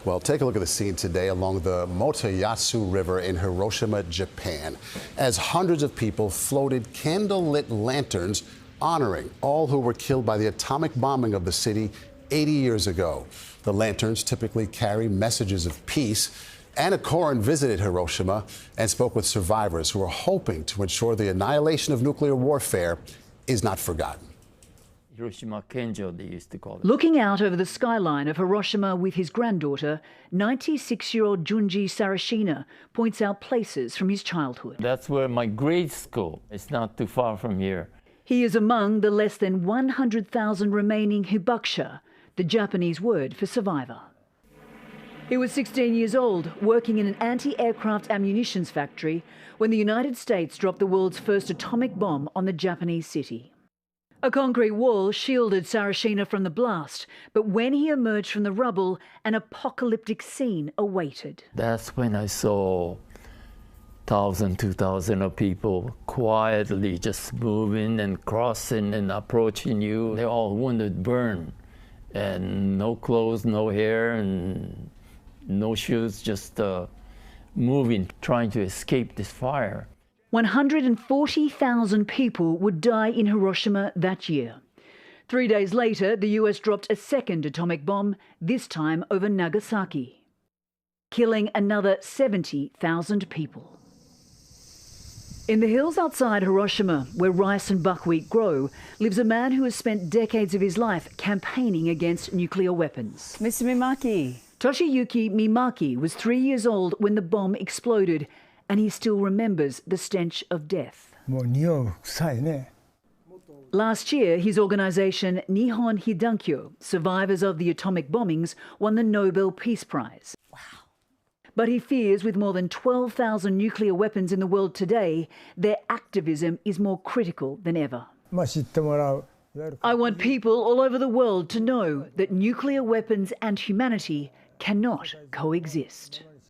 Well, take a look at the scene today along the Motoyasu River in Hiroshima, Japan, as hundreds of people floated candle-lit lanterns honoring all who were killed by the atomic bombing of the city 80 years ago. The lanterns typically carry messages of peace. Anna Coren visited Hiroshima and spoke with survivors who are hoping to ensure the annihilation of nuclear warfare is not forgotten. Hiroshima Kenjo, they used to call it. Looking out over the skyline of Hiroshima with his granddaughter, 96-year-old Junji Sarashina points out places from his childhood. That's where my grade school. It's not too far from here. He is among the less than 100,000 remaining hibakusha, the Japanese word for survivor. He was 16 years old, working in an anti-aircraft ammunitions factory when the United States dropped the world's first atomic bomb on the Japanese city. A concrete wall shielded Sarashina from the blast, but when he emerged from the rubble, an apocalyptic scene awaited. That's when I saw 1,000, 2,000 of people quietly just moving and crossing and approaching you. They're all wounded, burned, and no clothes, no hair, and no shoes, just moving, trying to escape this fire. 140,000 people would die in Hiroshima that year. 3 days later, the US dropped a second atomic bomb, this time over Nagasaki, killing another 70,000 people. In the hills outside Hiroshima, where rice and buckwheat grow, lives a man who has spent decades of his life campaigning against nuclear weapons. Mr. Mimaki. Toshiyuki Mimaki was 3 years old when the bomb exploded, and he still remembers the stench of death. Last year, his organisation Nihon Hidankyo, Survivors of the Atomic Bombings, won the Nobel Peace Prize. Wow. But he fears with more than 12,000 nuclear weapons in the world today, their activism is more critical than ever. I want people all over the world to know that nuclear weapons and humanity cannot coexist.